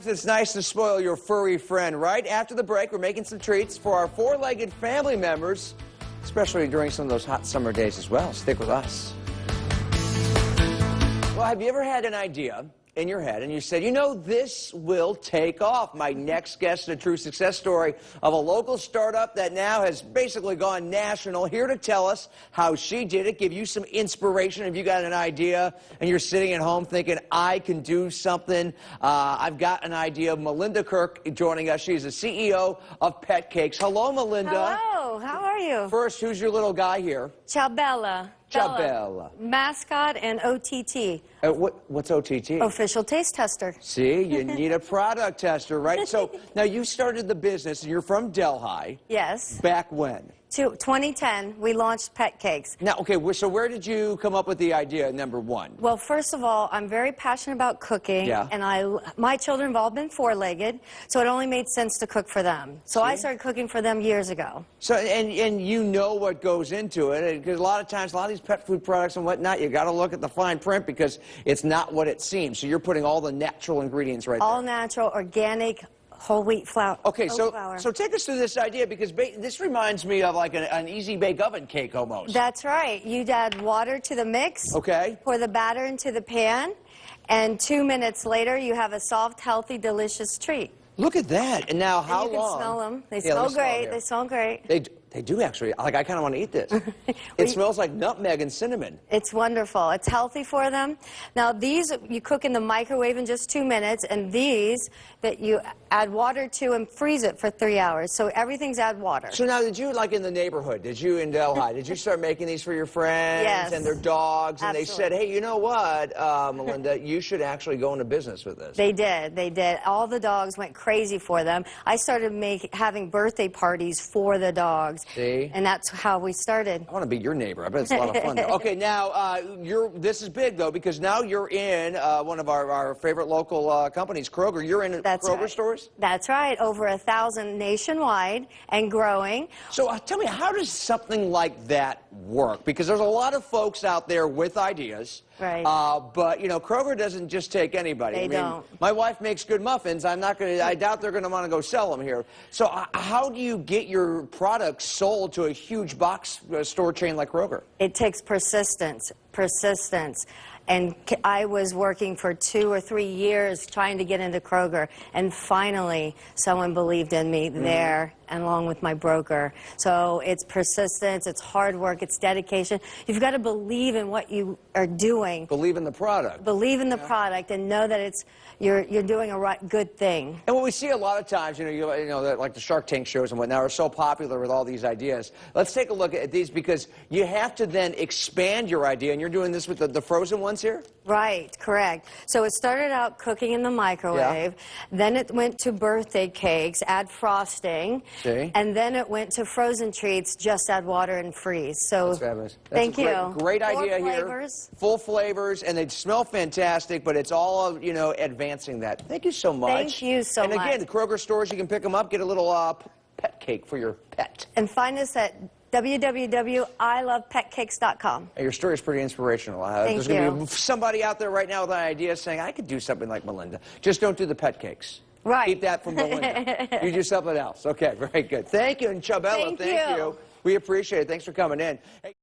Sometimes it's nice to spoil your furry friend. Right after the break, we're making some treats for our four-legged family members, especially during some of those hot summer days as well. Stick with us. Well, have you ever had an idea in your head and you said, you know, this will take off? My next guest is a true success story of a local startup that now has basically gone national, here to tell us how she did it, give you some inspiration if you got an idea and you're sitting at home thinking, I can do something. I've got an idea. Melinda Kirk joining us. She's the CEO of PetCakes. Hello, Melinda. Hello, how are you? First, who's your little guy here? Ciao, Bella. Mascot and OTT. What's OTT? Official taste tester. See, you need a product tester, right? So now you started the business, and you're from Delhi. Yes. Back when? 2010, we launched PetCakes. Now, okay, so where did you come up with the idea, number one? Well, first of all, I'm very passionate about cooking, and my children have all been four-legged, so it only made sense to cook for them. So I started cooking for them years ago. So, and you know what goes into it, because a lot of times, a lot of these pet food products and whatnot, you got to look at the fine print because it's not what it seems. So you're putting all the natural ingredients right there. All natural, organic, whole wheat flour. Okay, so take us through this idea, because this reminds me of like an easy bake oven cake almost. That's right. You'd add water to the mix. Okay. Pour the batter into the pan, and 2 minutes later, you have a soft, healthy, delicious treat. Look at that. And now how long? You can smell them. They smell great. They smell great. They do actually. Like, I kind of want to eat this. It smells like nutmeg and cinnamon. It's wonderful. It's healthy for them. Now, these you cook in the microwave in just 2 minutes, and these that you add water to and freeze it for 3 hours. So everything's add water. So now, did you, like in the neighborhood, did you in Delhi, did you start making these for your friends and their dogs? And they said, hey, you know what, Melinda, you should actually go into business with this. They did. They did. All the dogs went crazy for them. I started having birthday parties for the dogs. See? And that's how we started. I want to be your neighbor. I bet it's a lot of fun. Okay, now, this is big, though, because now you're in one of our favorite local companies, Kroger. You're in Kroger stores? That's right. Over 1,000 nationwide and growing. So tell me, how does something like that work? Because there's a lot of folks out there with ideas. Right. But, you know, Kroger doesn't just take anybody. They don't. My wife makes good muffins. I doubt they're going to want to go sell them here. So how do you get your products sold to a huge box store chain like Kroger? It takes persistence. And I was working for 2 or 3 years trying to get into Kroger, and finally someone believed in me there, and along with my broker. So it's persistence, it's hard work, it's dedication. You've got to believe in what you are doing. Believe in the product. Believe in the product and know that you're doing a good thing. And what we see a lot of times, you know, like the Shark Tank shows and whatnot are so popular with all these ideas. Let's take a look at these, because you have to then expand your idea, and you're doing this with the frozen ones here? Right, correct. So it started out cooking in the microwave, then it went to birthday cakes, add frosting, and then it went to frozen treats, just add water and freeze. So that's fabulous. Thank you. Great idea here. Full flavors, and they smell fantastic, but it's all, you know, advancing that. Thank you so much. Thank you so much. And again, the Kroger stores, you can pick them up, get a little pet cake for your pet. And find us at www.ilovepetcakes.com. Your story is pretty inspirational. There's going to be somebody out there right now with an idea saying, I could do something like Melinda. Just don't do the pet cakes. Right. Keep that from Melinda. You do something else. Okay, very good. Thank you, and Chabella, thank you. We appreciate it. Thanks for coming in. Hey.